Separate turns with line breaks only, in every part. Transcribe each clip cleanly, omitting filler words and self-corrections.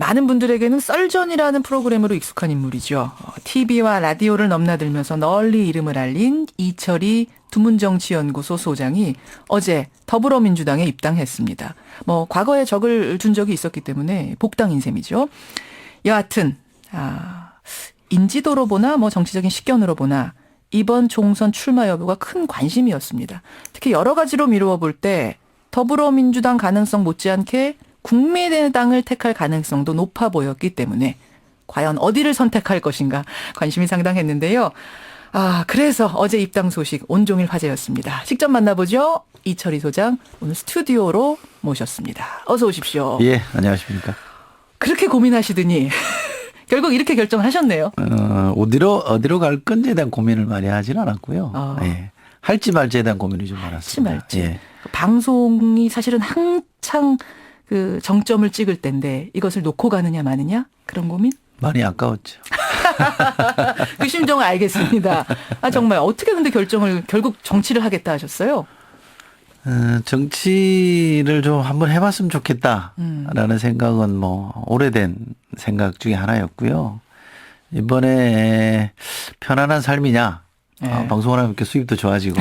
많은 분들에게는 썰전이라는 프로그램으로 익숙한 인물이죠. TV와 라디오를 넘나들면서 널리 이름을 알린 이철이 두문정치연구소 소장이 어제 더불어민주당에 입당했습니다. 과거에 적을 둔 적이 있었기 때문에 복당인 셈이죠. 여하튼 인지도로 보나 정치적인 식견으로 보나 이번 총선 출마 여부가 큰 관심이었습니다. 특히 여러 가지로 미루어 볼 때 더불어민주당 가능성 못지않게 국민의당을 택할 가능성도 높아 보였기 때문에 과연 어디를 선택할 것인가 관심이 상당했는데요. 그래서 어제 입당 소식 온종일 화제였습니다. 직접 만나보죠. 이철이 소장 오늘 스튜디오로 모셨습니다. 어서 오십시오.
예, 안녕하십니까.
그렇게 고민하시더니 결국 이렇게 결정하셨네요.
어디로 갈 건지에 대한 고민을 많이 하진 않았고요. 예. 할지 말지에 대한 고민이 좀 많았습니다.
할지 말지.
예.
방송이 사실은 한창 그 정점을 찍을 때인데 이것을 놓고 가느냐 마느냐 그런 고민?
많이 아까웠죠.
그 심정을 알겠습니다. 정말 어떻게 근데 결국 정치를 하겠다 하셨어요?
정치를 좀 한번 해봤으면 좋겠다라는 생각은 오래된 생각 중에 하나였고요. 이번에 편안한 삶이냐,
네.
방송을 하면 이렇게 수입도 좋아지고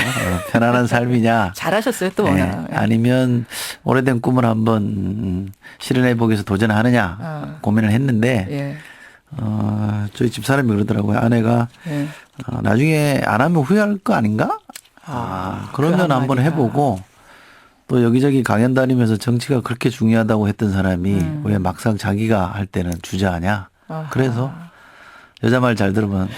편안한 삶이냐.
잘하셨어요 또 워낙.
아니면 오래된 꿈을 한번 실현해 보기 위해서 도전하느냐 고민을 했는데
예.
저희 집사람이 그러더라고요. 아내가
예.
나중에 안 하면 후회할 거 아닌가? 그러면 한번 해보고 또 여기저기 강연 다니면서 정치가 그렇게 중요하다고 했던 사람이 왜 막상 자기가 할 때는 주저하냐? 그래서 여자 말 잘 들으면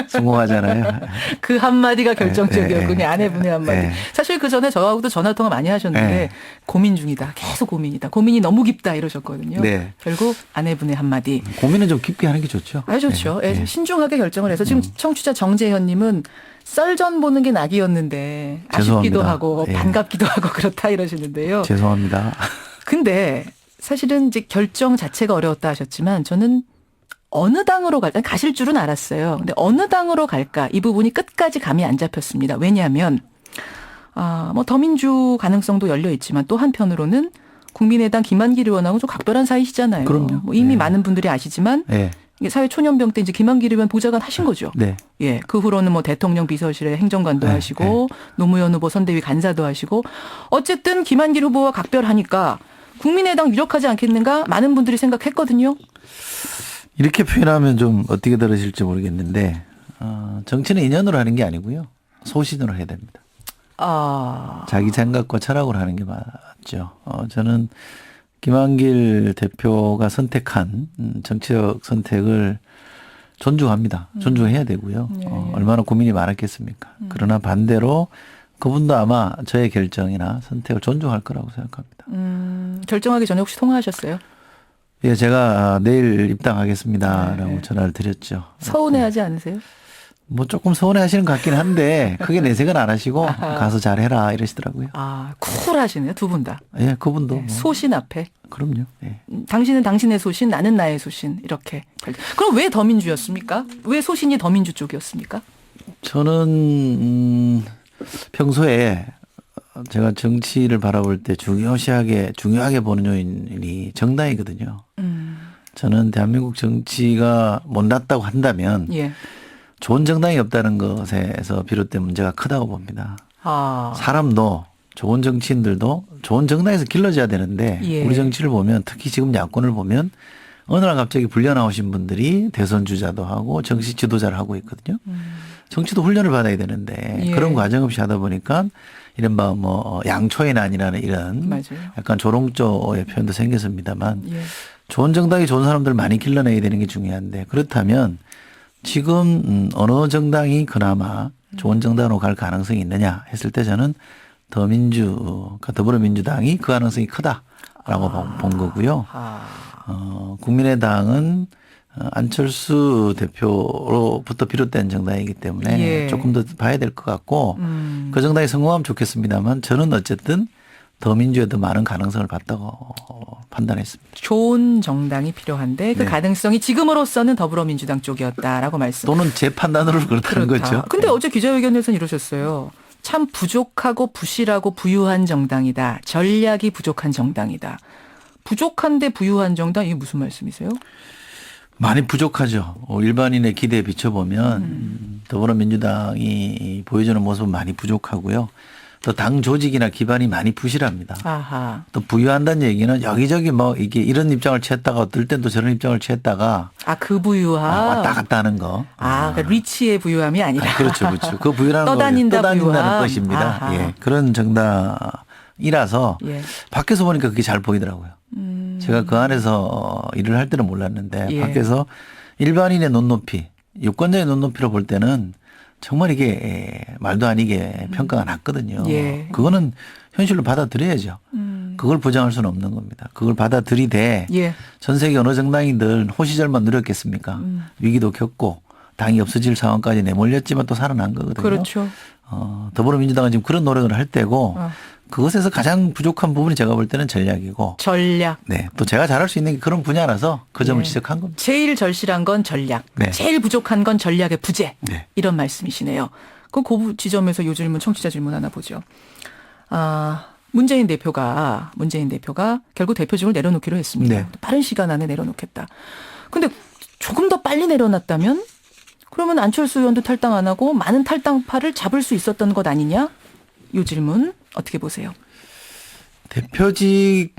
성공하잖아요.
그 한마디가 결정적이었군요. 아내분의 한마디.
네.
사실 그 전에 저하고도 전화통화 많이 하셨는데 고민 중이다. 계속 고민이다. 고민이 너무 깊다 이러셨거든요.
네.
결국 아내분의 한마디.
고민은 좀 깊게 하는 게 좋죠.
좋죠.
네.
신중하게 결정을 해서 지금 청취자 정재현님은 썰전 보는 게 낙이었는데 아쉽기도
죄송합니다.
하고 반갑기도 하고 그렇다 이러시는데요.
죄송합니다.
근데 사실은 이제 결정 자체가 어려웠다 하셨지만 저는 어느 당으로 갈까 가실 줄은 알았어요. 근데 어느 당으로 갈까 이 부분이 끝까지 감이 안 잡혔습니다. 왜냐하면 더민주 가능성도 열려 있지만 또 한편으로는 국민의당 김한길 의원하고 좀 각별한 사이시잖아요.
그럼요.
이미 많은 분들이 아시지만 이게 사회 초년병 때 이제 김한길 의원 보좌관 하신 거죠.
네.
예. 그 후로는 대통령 비서실에 행정관도 하시고 노무현 후보 선대위 간사도 하시고 어쨌든 김한길 후보와 각별하니까 국민의당 유력하지 않겠는가 많은 분들이 생각했거든요.
이렇게 표현하면 좀 어떻게 들으실지 모르겠는데 정치는 인연으로 하는 게 아니고요. 소신으로 해야 됩니다. 자기 생각과 철학으로 하는 게 맞죠. 저는 김한길 대표가 선택한 정치적 선택을 존중합니다. 존중해야 되고요. 얼마나 고민이 많았겠습니까. 그러나 반대로 그분도 아마 저의 결정이나 선택을 존중할 거라고 생각합니다.
결정하기 전에 혹시 통화하셨어요?
예, 제가 내일 입당하겠습니다라고 전화를 드렸죠.
서운해하지 않으세요?
조금 서운해하시는 것 같긴 한데 크게 내색은 안 하시고 가서 잘해라 이러시더라고요.
쿨하시네요, 두 분 다.
예, 그분도
소신 앞에.
그럼요. 예.
당신은 당신의 소신, 나는 나의 소신 이렇게. 그럼 왜 더민주였습니까? 왜 소신이 더민주 쪽이었습니까?
저는 평소에 제가 정치를 바라볼 때 중요하게 보는 요인이 정당이거든요. 저는 대한민국 정치가 못났다고 한다면 좋은 정당이 없다는 것에서 비롯된 문제가 크다고 봅니다. 사람도 좋은 정치인들도 좋은 정당에서 길러져야 되는데 우리 정치를 보면 특히 지금 야권을 보면 어느 날 갑자기 불려 나오신 분들이 대선 주자도 하고 정치 지도자를 하고 있거든요. 정치도 훈련을 받아야 되는데 그런 과정 없이 하다 보니까 이른바 양초의 난이라는 이런 약간 조롱조의 표현도 생겼습니다만 좋은 정당이 좋은 사람들 많이 길러내야 되는 게 중요한데 그렇다면 지금 어느 정당이 그나마 좋은 정당으로 갈 가능성이 있느냐 했을 때 저는 더불어민주당이 그 가능성이 크다라고 본 거고요. 국민의당은 안철수 대표로부터 비롯된 정당이기 때문에 조금 더 봐야 될 것 같고 그 정당이 성공하면 좋겠습니다만 저는 어쨌든 더민주에 더 많은 가능성을 봤다고 판단했습니다.
좋은 정당이 필요한데 그 가능성이 지금으로서는 더불어민주당 쪽이었다라고 말씀.
또는 제 판단으로 그렇다는 거죠.
근데 어제 기자회견에서는 이러셨어요. 참 부족하고 부실하고 부유한 정당이다. 전략이 부족한 정당이다. 부족한데 부유한 정당 이게 무슨 말씀이세요?
많이 부족하죠. 일반인의 기대에 비춰보면 더불어민주당이 보여주는 모습은 많이 부족하고요. 또 당 조직이나 기반이 많이 부실합니다.
아하.
또 부유한다는 얘기는 여기저기 뭐 이게 이런 입장을 취했다가 어떨 땐 또 저런 입장을 취했다가
그 부유함.
왔다 갔다 하는 거.
그러니까 리치의 부유함이 아니라.
그렇죠, 그렇죠. 그 부유라는 거
떠다닌다는
떠다닌다는 뜻입니다.
아하.
예, 그런 정당이라서
예.
밖에서 보니까 그게 잘 보이더라고요. 제가 그 안에서 일을 할 때는 몰랐는데
예.
밖에서 일반인의 눈높이, 유권자의 눈높이로 볼 때는 정말 이게 말도 아니게 평가가 낮거든요.
예.
그거는 현실로 받아들여야죠. 그걸 부정할 수는 없는 겁니다. 그걸 받아들이되
예.
전 세계 어느 정당이든 호시절만 누렸겠습니까? 위기도 겪고 당이 없어질 상황까지 내몰렸지만 또 살아난 거거든요.
그렇죠.
더불어민주당은 지금 그런 노력을 할 때고 그것에서 가장 부족한 부분이 제가 볼 때는 전략이고
전략.
네. 또 제가 잘할 수 있는 게 그런 분야라서 그 점을
예.
지적한 겁니다.
제일 절실한 건 전략.
네.
제일 부족한 건 전략의 부재.
네.
이런 말씀이시네요. 그 지점에서 요 질문 청취자 질문 하나 보죠. 문재인 대표가 결국 대표직을 내려놓기로 했습니다.
네.
빠른 시간 안에 내려놓겠다. 근데 조금 더 빨리 내려놨다면 그러면 안철수 의원도 탈당 안 하고 많은 탈당파를 잡을 수 있었던 것 아니냐? 요 질문 어떻게 보세요?
대표직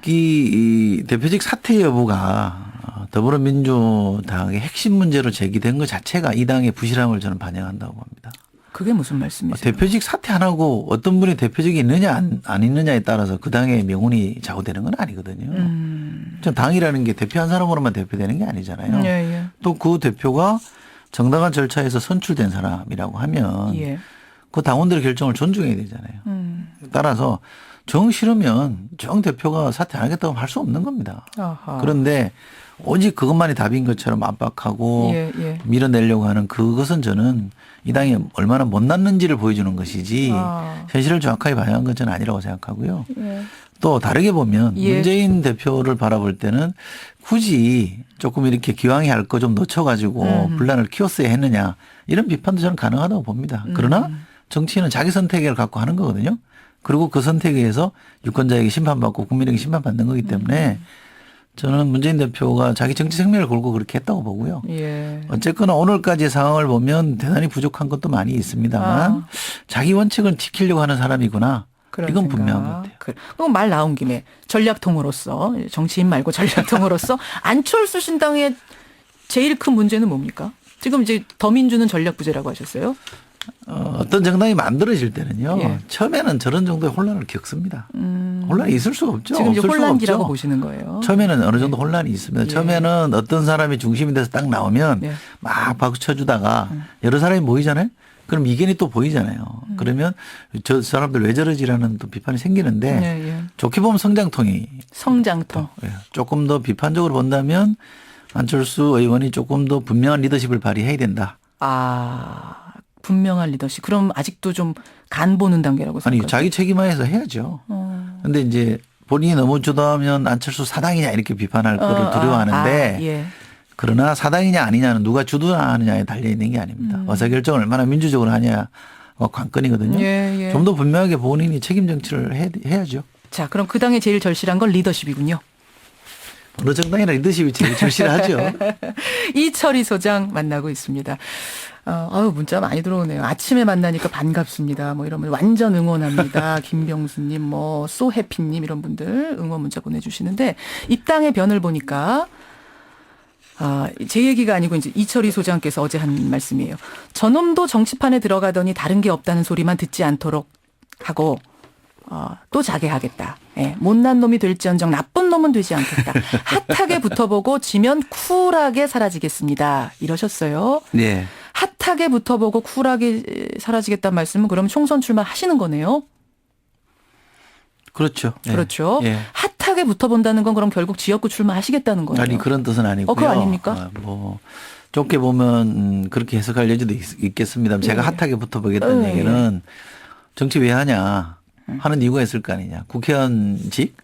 사퇴 여부가 더불어민주당의 핵심 문제로 제기된 것 자체가 이 당의 부실함을 저는 반영한다고 봅니다.
그게 무슨 말씀이세요?
대표직 사퇴 안 하고 어떤 분이 대표직이 있느냐 안 있느냐에 따라서 그 당의 명운이 좌우되는 건 아니거든요. 전 당이라는 게 대표한 사람으로만 대표되는 게 아니잖아요.
예.
또 그 대표가 정당한 절차에서 선출된 사람이라고 하면
예.
그 당원들의 결정을 존중해야 되잖아요. 따라서 정 싫으면 정 대표가 사퇴 안 하겠다고 할 수 없는 겁니다.
아하.
그런데 오직 그것만이 답인 것처럼 압박하고
예.
밀어내려고 하는 그것은 저는 이 당이 얼마나 못났는지를 보여주는 것이지 현실을 정확하게 반영한 건 저는 아니라고 생각하고요.
예.
또 다르게 보면
예.
문재인 대표를 바라볼 때는 굳이 조금 이렇게 기왕에 할 거 좀 놓쳐가지고 분란을 키웠어야 했느냐 이런 비판도 저는 가능하다고 봅니다. 그러나 정치인은 자기 선택을 갖고 하는 거거든요. 그리고 그 선택에 의해서 유권자에게 심판받고 국민에게 심판받는 거기 때문에 저는 문재인 대표가 자기 정치 생명을 걸고 그렇게 했다고 보고요.
예.
어쨌거나 오늘까지의 상황을 보면 대단히 부족한 것도 많이 있습니다만 자기 원칙을 지키려고 하는 사람이구나. 이건 분명한 것 같아요.
그럼 말 나온 김에 전략통으로서 정치인 말고 전략통으로서 안철수 신당의 제일 큰 문제는 뭡니까? 지금 이제 더민주는 전략 부재라고 하셨어요.
어떤 정당이 만들어질 때는요.
예.
처음에는 저런 정도의 혼란을 겪습니다. 혼란이 있을 수가 없죠.
지금 이제
없을 수가
혼란기라고
없죠.
보시는 거예요.
처음에는 어느 정도 혼란이 있습니다.
예.
처음에는 어떤 사람이 중심이 돼서 딱 나오면
예.
막 박수 쳐주다가 여러 사람이 모이잖아요. 그럼 이견이 또 보이잖아요. 그러면 저 사람들 왜 저러지라는 또 비판이 생기는데
예.
좋게 보면 성장통이
성장통.
조금 더 비판적으로 본다면 안철수 의원이 조금 더 분명한 리더십을 발휘해야 된다.
분명한 리더십. 그럼 아직도 좀 간 보는 단계라고 생각하세요?
아니 자기 책임하에서 해야죠. 그런데 이제 본인이 너무 주도하면 안철수 사당이냐 이렇게 비판할 거를 두려워하는데
예.
그러나 사당이냐 아니냐는 누가 주도하느냐에 달려 있는 게 아닙니다. 의사결정을 얼마나 민주적으로 하냐가 관건이거든요.
예.
좀 더 분명하게 본인이 책임 정치를 해야죠.
자, 그럼 그 당의 제일 절실한 건 리더십이군요.
어느 정당이나 리더십이 제일 절실하죠.
이철희 소장 만나고 있습니다. 문자 많이 들어오네요. 아침에 만나니까 반갑습니다. 뭐 이러면 완전 응원합니다. 김병수님, 소해피님 이런 분들 응원 문자 보내주시는데 입당의 변을 보니까 제 얘기가 아니고 이제 이철희 소장께서 어제 한 말씀이에요. 저놈도 정치판에 들어가더니 다른 게 없다는 소리만 듣지 않도록 하고 또 자개하겠다. 예, 못난 놈이 될지언정 나쁜 놈은 되지 않겠다. 핫하게 붙어보고 지면 쿨하게 사라지겠습니다. 이러셨어요.
네.
핫하게 붙어보고 쿨하게 사라지겠다는 말씀은 그럼 총선 출마하시는 거네요.
그렇죠. 예.
그렇죠.
예.
핫하게 붙어본다는 건 그럼 결국 지역구 출마하시겠다는 거예요.
아니 그런 뜻은 아니고요.
그거 아닙니까?
좁게 보면 그렇게 해석할 여지도 있겠습니다. 제가 핫하게 붙어보겠다는 얘기는 정치 왜 하냐 하는 이유가 있을 거 아니냐. 국회의원직,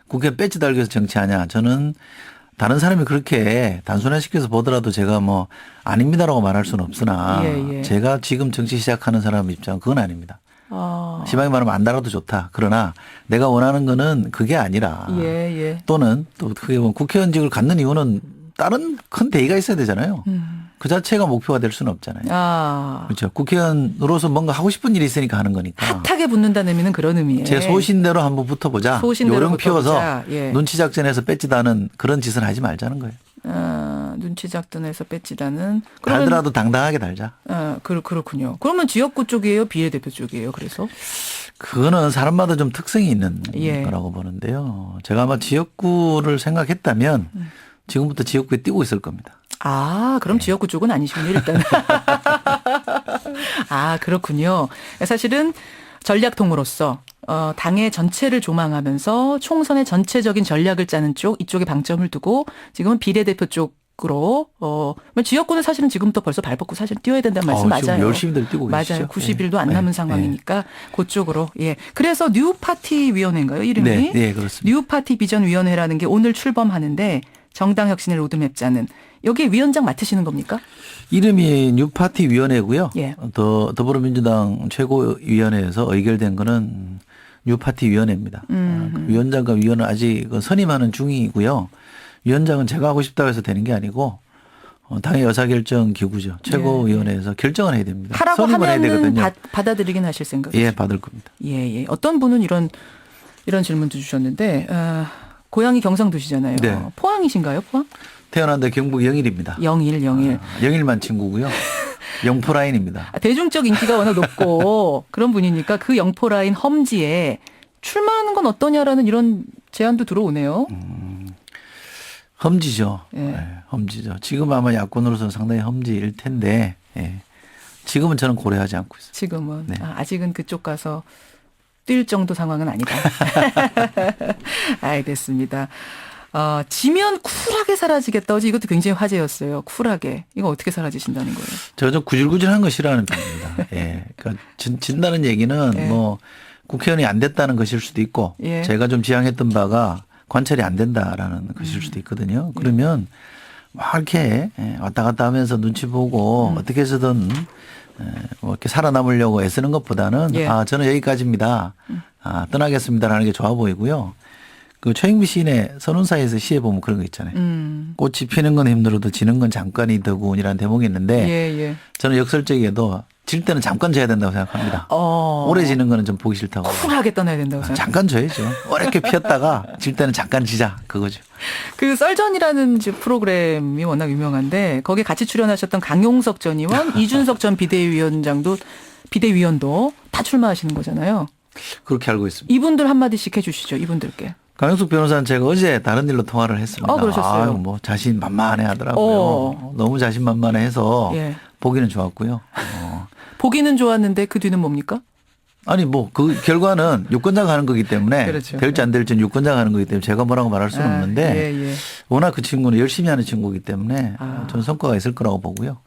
국회의원 배지 달겨서 정치하냐. 저는 다른 사람이 그렇게 단순화시켜서 보더라도 제가 아닙니다라고 말할 수는 없으나
예.
제가 지금 정치 시작하는 사람 입장 그건 아닙니다. 심하게 말하면 안 달아도 좋다. 그러나 내가 원하는 거는 그게 아니라
예.
또는 또 크게 보면 국회의원직을 갖는 이유는 다른 큰 대의가 있어야 되잖아요. 그 자체가 목표가 될 수는 없잖아요. 그렇죠. 국회의원으로서 뭔가 하고 싶은 일이 있으니까 하는 거니까.
핫하게 붙는다는 의미는 그런 의미예요.
제 소신대로 한번 붙어보자.
소신대로
요령 피워서
붙어보자. 예.
눈치 작전해서 뺏지다는 그런 짓은 하지 말자는 거예요.
눈치 작전에서 뺏지다는.
달더라도 당당하게 달자.
그렇군요. 그러면 지역구 쪽이에요? 비례대표 쪽이에요? 그래서?
그거는 사람마다 좀 특성이 있는
예.
거라고 보는데요. 제가 아마 지역구를 생각했다면 지금부터 지역구에 뛰고 있을 겁니다.
그럼 지역구 쪽은 아니시군요, 일단. 그렇군요. 사실은 전략통으로서 당의 전체를 조망하면서 총선의 전체적인 전략을 짜는 쪽, 이쪽에 방점을 두고 지금은 비례대표 쪽으로 지역구는 사실은 지금부터 벌써 발벗고 사실 뛰어야 된다는 말씀 맞아요.
지금 열심히들 뛰고 계시죠.
맞아요. 90일도 안 남은 상황이니까 그쪽으로. 예. 그래서 뉴파티 위원회인가요, 이름이?
네, 그렇습니다.
뉴파티 비전 위원회라는 게 오늘 출범하는데 정당 혁신의 로드맵자는 여기 위원장 맡으시는 겁니까?
이름이 뉴파티 위원회고요.
예.
더불어민주당 최고위원회에서 의결된 거는 뉴파티 위원회입니다. 그 위원장과 위원은 아직 선임하는 중이고요. 위원장은 제가 하고 싶다고 해서 되는 게 아니고 당의 의사결정 기구죠. 최고위원회에서 결정을 해야 됩니다.
하라고
선임을 해야
하면은
되거든요.
받아들이긴 하실 생각이죠?
예, 받을 겁니다.
예. 어떤 분은 이런 질문도 주셨는데 고향이 경상도시잖아요.
네.
포항이신가요? 포항?
태어난 데 경북 영일입니다.
영일.
영일만 친구고요. 영포라인입니다.
대중적 인기가 워낙 높고 그런 분이니까 그 영포라인 험지에 출마하는 건 어떠냐라는 이런 제안도 들어오네요.
험지죠.
예.
네, 험지죠. 지금 아마 야권으로서는 상당히 험지일 텐데 지금은 저는 고려하지 않고 있습니다.
지금은.
네.
아직은 그쪽 가서 뛸 정도 상황은 아니다. 알겠습니다. 지면 쿨하게 사라지겠다. 어제 이것도 굉장히 화제였어요. 쿨하게. 이거 어떻게 사라지신다는 거예요?
제가 좀 구질구질한 거 싫어하는 편입니다. 예. 그러니까 진다는 얘기는
예.
뭐 국회의원이 안 됐다는 것일 수도 있고
예.
제가 좀 지향했던 바가 관찰이 안 된다라는 것일 수도 있거든요. 그러면 막 이렇게 왔다 갔다 하면서 눈치 보고 어떻게 해서든 뭐 이렇게 살아남으려고 애쓰는 것보다는
예.
저는 여기까지입니다. 떠나겠습니다라는 게 좋아 보이고요. 그 최영미 시인의 선운사에서 시에 보면 그런 거 있잖아요. 꽃이 피는 건 힘들어도 지는 건 잠깐이더군이라는 대목이 있는데
예.
저는 역설적이어도 질 때는 잠깐 져야 된다고 생각합니다. 오래 지는 거는 좀 보기 싫다고.
쿨하게 떠나야 된다고 생각해요.
잠깐 져야죠. 어렵게 피었다가 질 때는 잠깐 지자 그거죠.
그 썰전이라는 프로그램이 워낙 유명한데 거기에 같이 출연하셨던 강용석 전 의원, 이준석 전 비대위원도 다 출마하시는 거잖아요.
그렇게 알고 있습니다.
이분들 한마디씩 해주시죠. 이분들께.
강영숙 변호사는 제가 어제 다른 일로 통화를 했습니다.
그러셨어요?
뭐 자신만만해 하더라고요. 너무 자신만만해서
예.
보기는 좋았고요.
보기는 좋았는데 그 뒤는 뭡니까?
아니 뭐 그 결과는 유권자가 하는 거기 때문에
그렇죠.
될지 안 될지는 유권자가 하는 거기 때문에 제가 뭐라고 말할 수는 없는데
예.
워낙 그 친구는 열심히 하는 친구이기 때문에 저는 성과가 있을 거라고 보고요.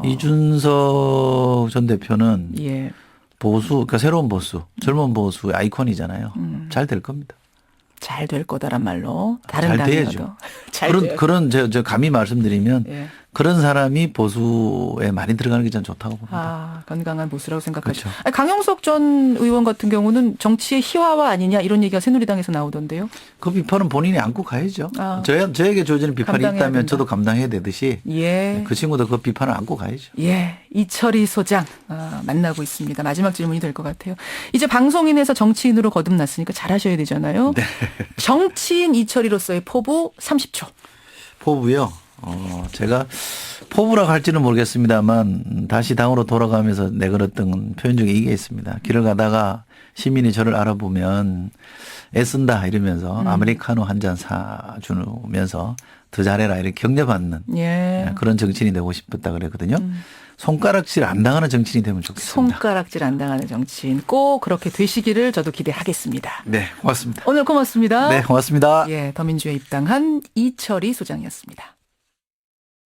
이준석 전 대표는
예.
보수, 그러니까 새로운 보수, 젊은 보수의 아이콘이잖아요. 잘 될 겁니다.
잘 될 거다란 말로 다른
잘
당이라도
돼야죠.
잘 돼요.
그런 저 감히 말씀드리면
예.
그런 사람이 보수에 많이 들어가는 게 저는 좋다고 봅니다.
건강한 보수라고 생각하죠.
그렇죠.
아니, 강용석 전 의원 같은 경우는 정치의 희화화 아니냐 이런 얘기가 새누리당에서 나오던데요.
그 비판은 본인이 안고 가야죠.
아.
저에게 조지는 비판이
감당해야
있다면
된다.
저도 감당해야 되듯이
예.
그 친구도 그 비판을 안고 가야죠.
예. 이철희 소장 만나고 있습니다. 마지막 질문이 될 것 같아요. 이제 방송인에서 정치인으로 거듭났으니까 잘하셔야 되잖아요.
네.
정치인 이철희로서의 포부 30초.
포부요. 제가 포부라고 할지는 모르겠습니다만 다시 당으로 돌아가면서 내걸었던 표현 중에 이게 있습니다. 길을 가다가 시민이 저를 알아보면 애쓴다 이러면서 아메리카노 한 잔 사주면서 더 잘해라 이렇게 격려받는
예.
그런 정치인이 되고 싶었다 그랬거든요. 손가락질 안 당하는 정치인이 되면 좋겠습니다.
손가락질 안 당하는 정치인 꼭 그렇게 되시기를 저도 기대하겠습니다.
네, 고맙습니다.
오늘 고맙습니다.
네, 고맙습니다.
예, 더민주에 입당한 이철희 소장이었습니다.